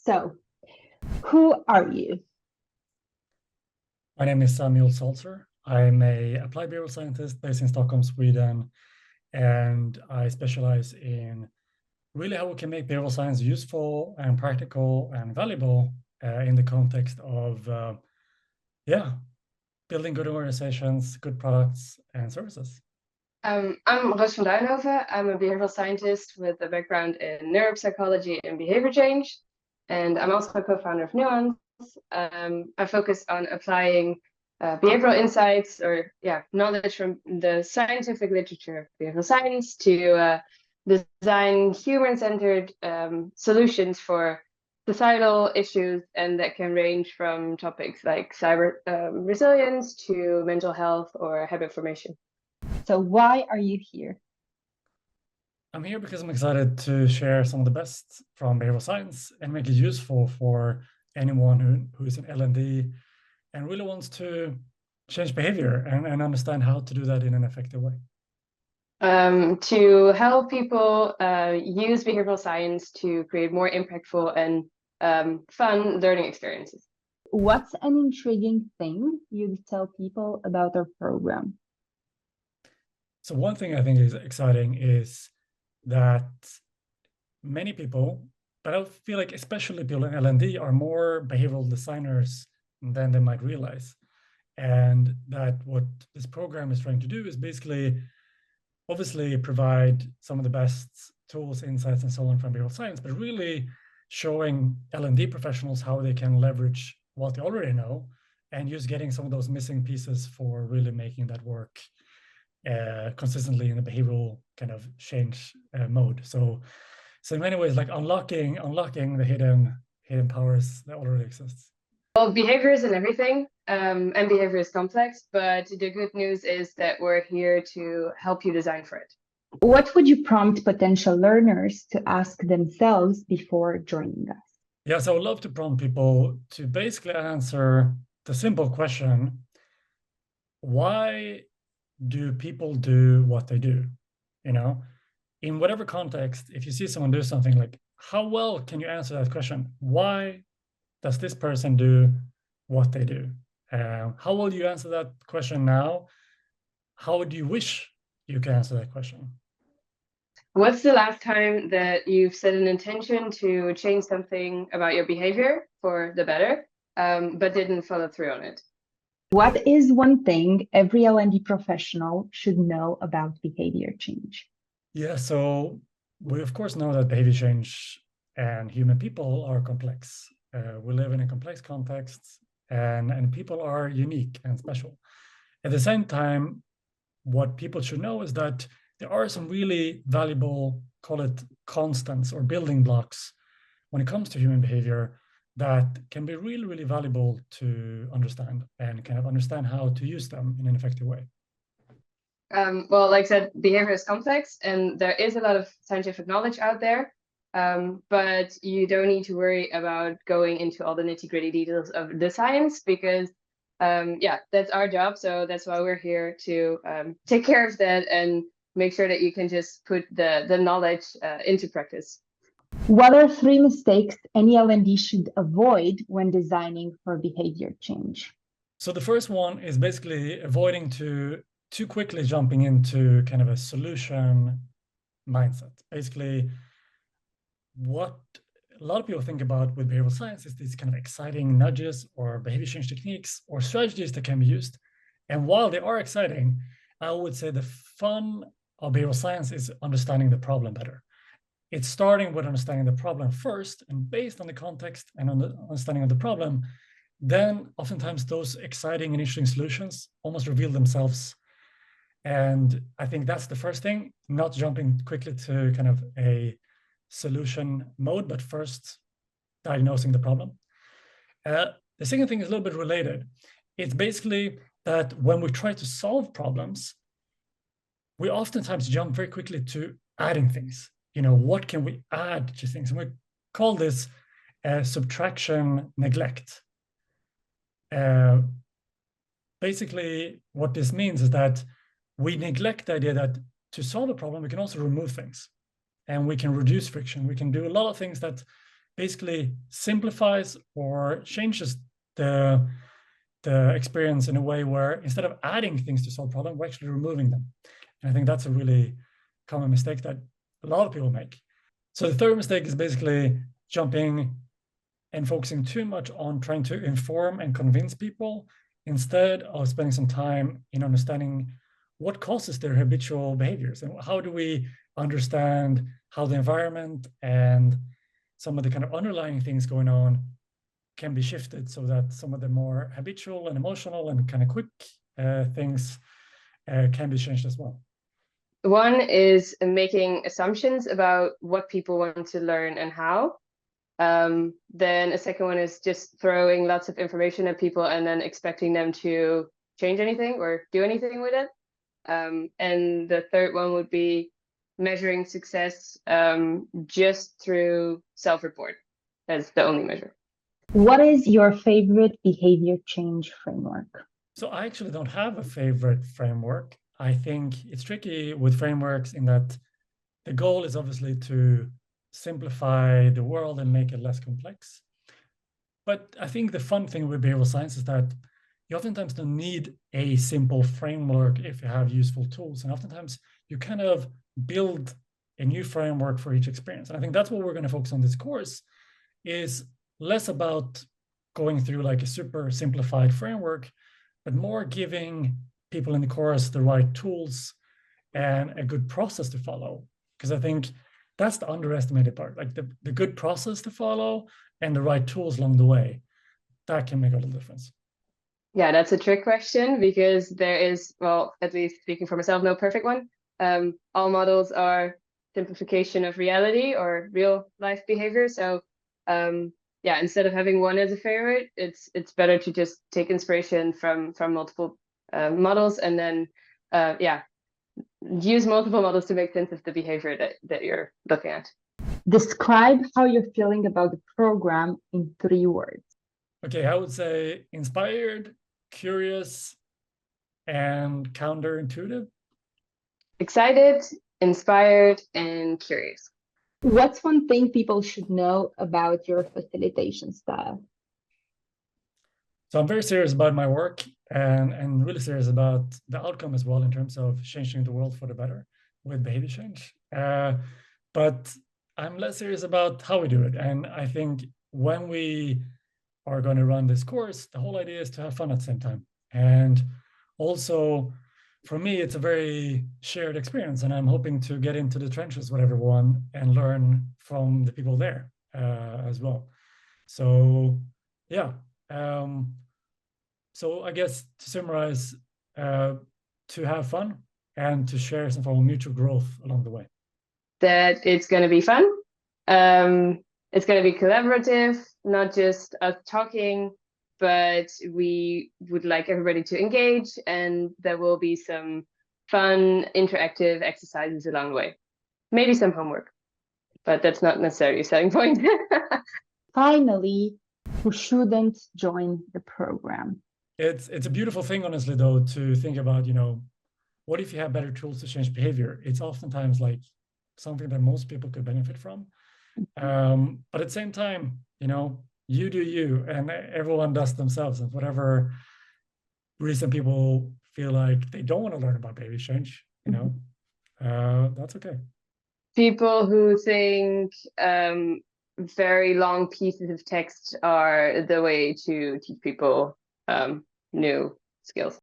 So, who are you? My name is Samuel Salzer. I'm a applied behavioral scientist based in Stockholm, Sweden, and I specialize in really how we can make behavioral science useful and practical and valuable in the context of, yeah, building good organizations, good products, and services. I'm Roos van Duinhoven. I'm a behavioral scientist with a background in neuropsychology and behavior change. And I'm also a co-founder of Nuance. I focus on applying behavioral insights or knowledge from the scientific literature of behavioral science to design human-centered solutions for societal issues, and that can range from topics like cyber resilience to mental health or habit formation. So, why are you here? I'm here because I'm excited to share some of the best from behavioral science and make it useful for anyone who is in L&D and really wants to change behavior and understand how to do that in an effective way. To help people use behavioral science to create more impactful and fun learning experiences. What's an intriguing thing you'd tell people about our program? So one thing I think is exciting is that many people, but I feel like especially people in L&D, are more behavioral designers than they might realize. And that what this program is trying to do is basically, obviously, provide some of the best tools, insights, and so on from behavioral science, but really showing L&D professionals how they can leverage what they already know and just getting some of those missing pieces for really making that work consistently in the behavioral kind of change mode. So in many ways, like unlocking the hidden powers that already exist. Well, behavior isn't everything, and behavior is complex, but the good news is that we're here to help you design for it. What would you prompt potential learners to ask themselves before joining us? Yes, I would love to prompt people to basically answer the simple question: why do people do what they do? You know, in whatever context, if you see someone do something, like, how well can you answer that question? Why does this person do what they do? How will you answer that question now? How would you wish you could answer that question? What's the last time that you've set an intention to change something about your behavior for the better, but didn't follow through on it? What is one thing every L&D professional should know about behavior change? Yeah, so we of course know that behavior change and human people are complex. We live in a complex context, and people are unique and special. At the same time, what people should know is that there are some really valuable, call it constants or building blocks when it comes to human behavior that can be really, really valuable to understand and kind of understand how to use them in an effective way. Well, like I said, behavior is complex and there is a lot of scientific knowledge out there, but you don't need to worry about going into all the nitty-gritty details of the science because, that's our job. So that's why we're here to take care of that and make sure that you can just put the knowledge into practice. What are 3 mistakes any L&D should avoid when designing for behavior change? So the first one is basically avoiding too quickly jumping into kind of a solution mindset. Basically, what a lot of people think about with behavioral science is these kind of exciting nudges or behavior change techniques or strategies that can be used. And while they are exciting, I would say the fun of behavioral science is understanding the problem better. It's starting with understanding the problem first, and based on the context and on the understanding of the problem, then oftentimes those exciting and interesting solutions almost reveal themselves. And I think that's the first thing, not jumping quickly to kind of a solution mode, but first diagnosing the problem. The second thing is a little bit related. It's basically that when we try to solve problems, we oftentimes jump very quickly to adding things. You know, what can we add to things? And we call this subtraction neglect. Basically, what this means is that we neglect the idea that to solve a problem, we can also remove things and we can reduce friction. We can do a lot of things that basically simplifies or changes the experience in a way where instead of adding things to solve problem, we're actually removing them. And I think that's a really common mistake that a lot of people make. So the third mistake is basically jumping and focusing too much on trying to inform and convince people instead of spending some time in understanding what causes their habitual behaviors and how do we understand how the environment and some of the kind of underlying things going on can be shifted so that some of the more habitual and emotional and kind of quick things can be changed as well. One is making assumptions about what people want to learn and how. Then a second one is just throwing lots of information at people and then expecting them to change anything or do anything with it. And the third one would be measuring success just through self-report as the only measure. What is your favorite behavior change framework? So I actually don't have a favorite framework. I think it's tricky with frameworks in that the goal is obviously to simplify the world and make it less complex. But I think the fun thing with behavioral science is that you oftentimes don't need a simple framework if you have useful tools. And oftentimes you kind of build a new framework for each experience. And I think that's what we're going to focus on this course, is less about going through like a super simplified framework, but more giving people in the course the right tools and a good process to follow. Because I think that's the underestimated part, like the good process to follow and the right tools along the way. That can make a little difference. Yeah, that's a trick question because there is, well, at least speaking for myself, no perfect one. All models are simplification of reality or real life behavior. So yeah, instead of having one as a favorite, it's better to just take inspiration from multiple models and then yeah, use multiple models to make sense of the behavior that you're looking at. Describe how you're feeling about the program in 3 words. Okay, I would say inspired, curious, and counterintuitive. Excited, inspired, and curious. What's one thing people should know about your facilitation style? So I'm very serious about my work and really serious about the outcome as well in terms of changing the world for the better with behavior change. But I'm less serious about how we do it. And I think when we are going to run this course, the whole idea is to have fun at the same time. And also, for me, it's a very shared experience. And I'm hoping to get into the trenches with everyone and learn from the people there as well. So, yeah. So I guess to summarize, to have fun and to share some form of mutual growth along the way. That it's going to be fun. It's going to be collaborative, not just us talking, but we would like everybody to engage, and there will be some fun, interactive exercises along the way. Maybe some homework, but that's not necessarily a selling point. Finally, who shouldn't join the program? It's a beautiful thing, honestly, though, to think about, you know, what if you have better tools to change behavior? It's oftentimes like something that most people could benefit from. But at the same time, you know, you do you, and everyone does themselves. And for whatever reason people feel like they don't want to learn about behavior change, you know, that's okay. People who think very long pieces of text are the way to teach people new skills.